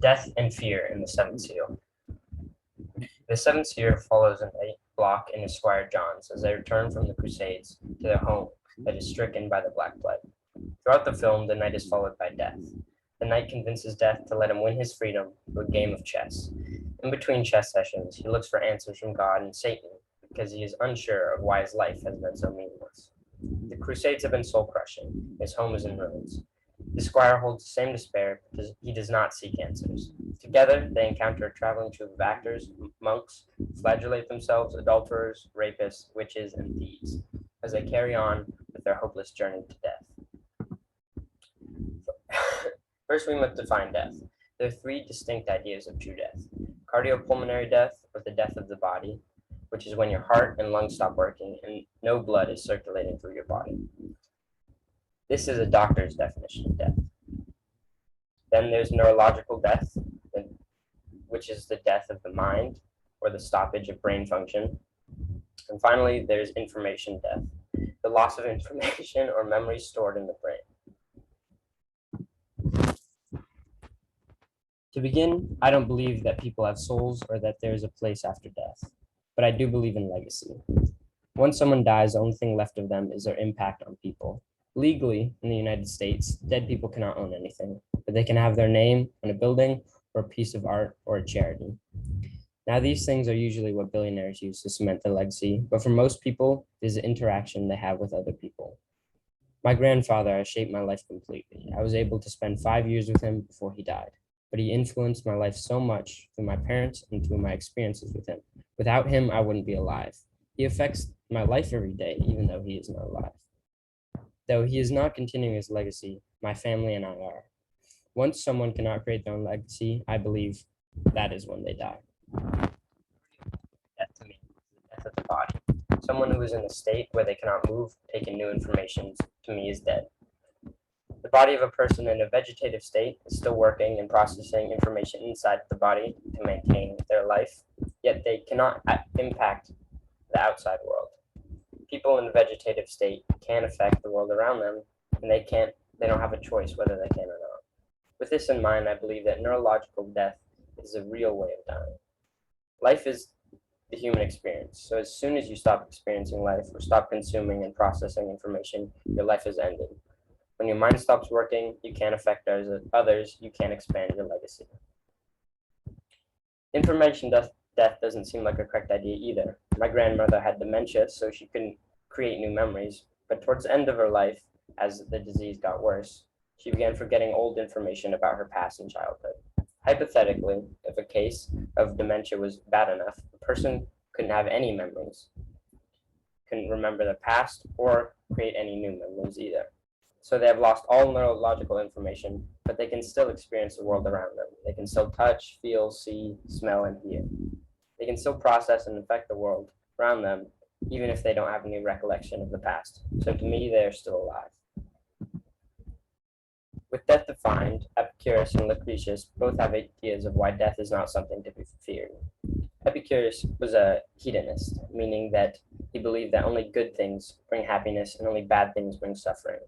Death and fear in the seventh seal. The seventh seal follows a knight Block and his squire Johns as they return from the Crusades to their home that is stricken by the Black Plague. Throughout the film, the knight is followed by Death. The knight convinces Death to let him win his freedom through a game of chess. In between chess sessions, he looks for answers from God and Satan because he is unsure of why his life has been so meaningless. The Crusades have been soul-crushing. His home is in ruins. The squire holds the same despair, but he does not seek answers. Together, they encounter a traveling troupe of actors, monks, flagellate themselves, adulterers, rapists, witches, and thieves, as they carry on with their hopeless journey to death. First, we must define death. There are three distinct ideas of true death: cardiopulmonary death, or the death of the body, which is when your heart and lungs stop working and no blood is circulating through your body. This is a doctor's definition of death. Then there's neurological death, which is the death of the mind or the stoppage of brain function. And finally, there's information death, the loss of information or memory stored in the brain. To begin, I don't believe that people have souls or that there is a place after death, but I do believe in legacy. Once someone dies, the only thing left of them is their impact on people. Legally, in the United States, dead people cannot own anything, but they can have their name on a building or a piece of art or a charity. Now, these things are usually what billionaires use to cement their legacy, but for most people, it is the interaction they have with other people. My grandfather has shaped my life completely. I was able to spend 5 years with him before he died, but he influenced my life so much through my parents and through my experiences with him. Without him, I wouldn't be alive. He affects my life every day, even though he is not alive. Though he is not continuing his legacy, my family and I are. Once someone cannot create their own legacy, I believe that is when they die. Death to me is the death of the body. Someone who is in a state where they cannot move, take in new information, to me is dead. The body of a person in a vegetative state is still working and processing information inside the body to maintain their life, yet they cannot impact the outside world. People in the vegetative state can affect the world around them, and they don't have a choice whether they can or not. With this in mind, I believe that neurological death is a real way of dying. Life is the human experience, so as soon as you stop experiencing life or stop consuming and processing information, your life is ended. When your mind stops working, you can't affect others, you can't expand your legacy. Information death doesn't seem like a correct idea either. My grandmother had dementia, so she couldn't create new memories, but towards the end of her life, as the disease got worse, she began forgetting old information about her past and childhood. Hypothetically, if a case of dementia was bad enough, a person couldn't have any memories, couldn't remember their past, or create any new memories either. So they have lost all neurological information, but they can still experience the world around them. They can still touch, feel, see, smell, and hear. They can still process and affect the world around them, even if they don't have any recollection of the past. So to me, they are still alive. With death defined, Epicurus and Lucretius both have ideas of why death is not something to be feared. Epicurus was a hedonist, meaning that he believed that only good things bring happiness and only bad things bring suffering.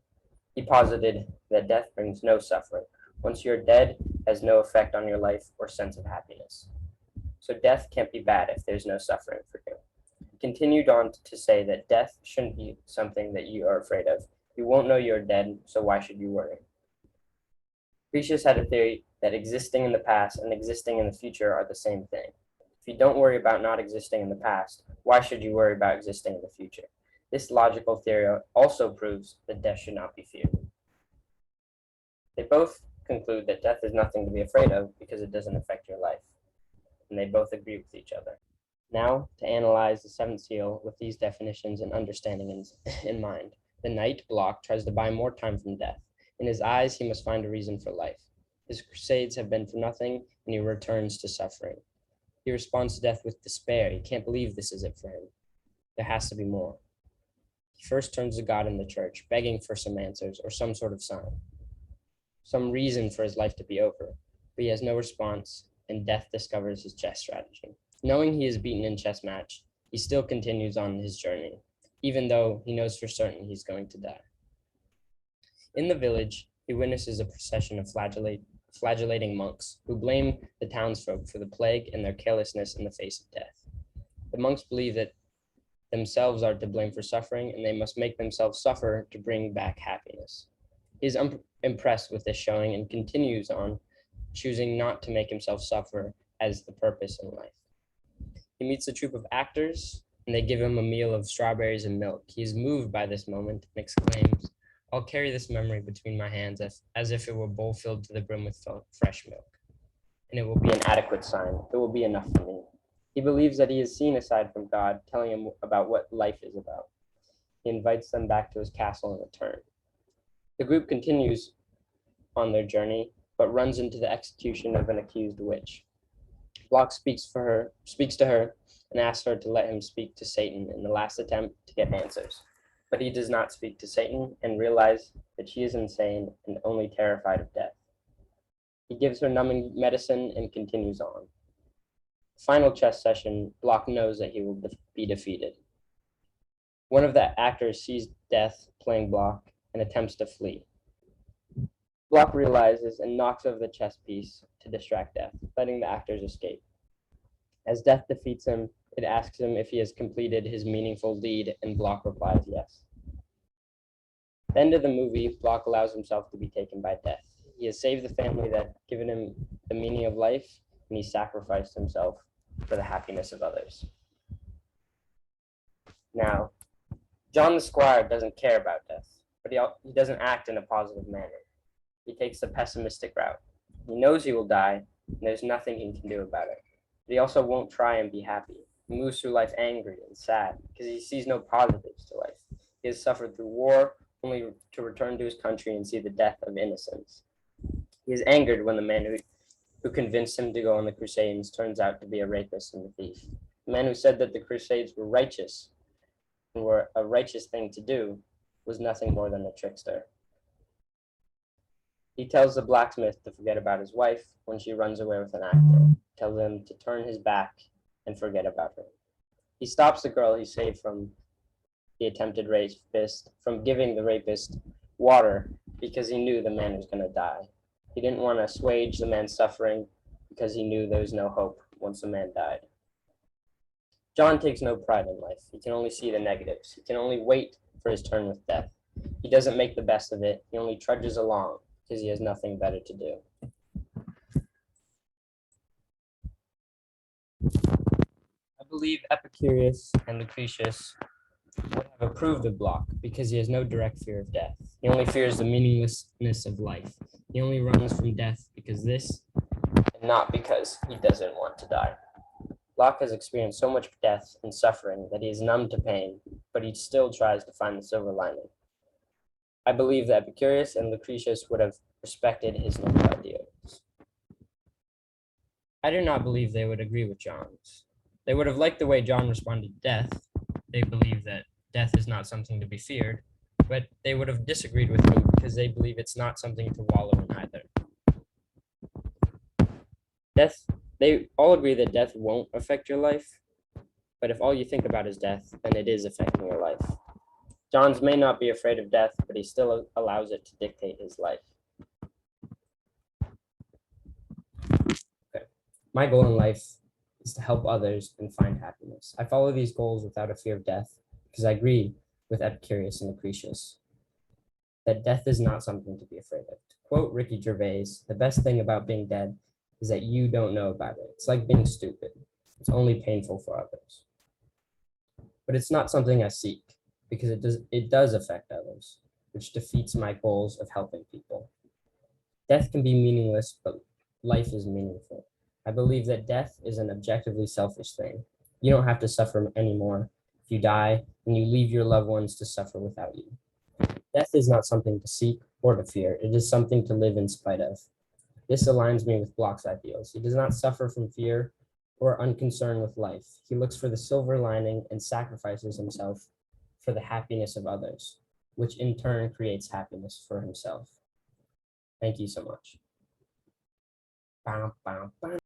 He posited that death brings no suffering. Once you're dead, it has no effect on your life or sense of happiness. So death can't be bad if there's no suffering for you. He continued on to say that death shouldn't be something that you are afraid of. You won't know you're dead, so why should you worry? Lucretius had a theory that existing in the past and existing in the future are the same thing. If you don't worry about not existing in the past, why should you worry about existing in the future? This logical theory also proves that death should not be feared. They both conclude that death is nothing to be afraid of because it doesn't affect your life, and they both agree with each other. Now, to analyze the seventh seal with these definitions and understanding in mind, the knight Block tries to buy more time from death. In his eyes, he must find a reason for life. His crusades have been for nothing, and he returns to suffering. He responds to death with despair. He can't believe this is it for him. There has to be more. He first turns to God in the church, begging for some answers or some sort of sign, some reason for his life to be over. But he has no response, and death discovers his chess strategy. Knowing he is beaten in chess match, he still continues on his journey, even though he knows for certain he's going to die. In the village, he witnesses a procession of flagellating monks who blame the townsfolk for the plague and their carelessness in the face of death. The monks believe that themselves are to blame for suffering, and they must make themselves suffer to bring back happiness. He is impressed with this showing and continues on, choosing not to make himself suffer as the purpose in life. He meets a troupe of actors, and they give him a meal of strawberries and milk. He is moved by this moment and exclaims, "I'll carry this memory between my hands as if it were a bowl filled to the brim with fresh milk. And it will be an adequate sign. It will be enough for me." He believes that he has seen a side from God, telling him about what life is about. He invites them back to his castle in return. The group continues on their journey, but runs into the execution of an accused witch. Block speaks to her, and asks her to let him speak to Satan in the last attempt to get answers. But he does not speak to Satan and realizes that she is insane and only terrified of death. He gives her numbing medicine and continues on. Final chess session, Block knows that he will be defeated. One of the actors sees Death playing Block and attempts to flee. Block realizes and knocks over the chess piece to distract Death, letting the actors escape. As Death defeats him, it asks him if he has completed his meaningful deed, and Block replies yes. At the end of the movie, Block allows himself to be taken by Death. He has saved the family that had given him the meaning of life, and he sacrificed himself for the happiness of others. Now, John the Squire doesn't care about death, but he doesn't act in a positive manner. He takes the pessimistic route. He knows he will die, and there's nothing he can do about it. But he also won't try and be happy. He moves through life angry and sad because he sees no positives to life. He has suffered through war only to return to his country and see the death of innocents. He is angered when the man who convinced him to go on the Crusades turns out to be a rapist and a thief. The man who said that the Crusades were righteous and were a righteous thing to do was nothing more than a trickster. He tells the blacksmith to forget about his wife when she runs away with an actor, tells him to turn his back and forget about her. He stops the girl he saved from the attempted rapist from giving the rapist water because he knew the man was going to die. He didn't want to assuage the man's suffering because he knew there was no hope once the man died. John takes no pride in life. He can only see the negatives. He can only wait for his turn with death. He doesn't make the best of it. He only trudges along because he has nothing better to do. I believe Epicurus and Lucretius would have approved of Block because he has no direct fear of death. He only fears the meaninglessness of life. He only runs from death because this, and not because he doesn't want to die. Block has experienced so much death and suffering that he is numb to pain, but he still tries to find the silver lining. I believe that Epicurus and Lucretius would have respected his noble ideals. I do not believe they would agree with John's. They would have liked the way John responded to death. They believe that death is not something to be feared, but they would have disagreed with me because they believe it's not something to wallow in either. They all agree that death won't affect your life, but if all you think about is death, then it is affecting your life. Johns may not be afraid of death, but he still allows it to dictate his life. Okay. My goal in life is to help others and find happiness. I follow these goals without a fear of death because I agree with Epicurus and Lucretius that death is not something to be afraid of. To quote Ricky Gervais, the best thing about being dead is that you don't know about it. It's like being stupid. It's only painful for others. But it's not something I seek because it does affect others, which defeats my goals of helping people. Death can be meaningless, but life is meaningful. I believe that death is an objectively selfish thing. You don't have to suffer anymore if you die and you leave your loved ones to suffer without you. Death is not something to seek or to fear. It is something to live in spite of. This aligns me with Block's ideals. He does not suffer from fear or unconcern with life. He looks for the silver lining and sacrifices himself for the happiness of others, which in turn creates happiness for himself. Thank you so much.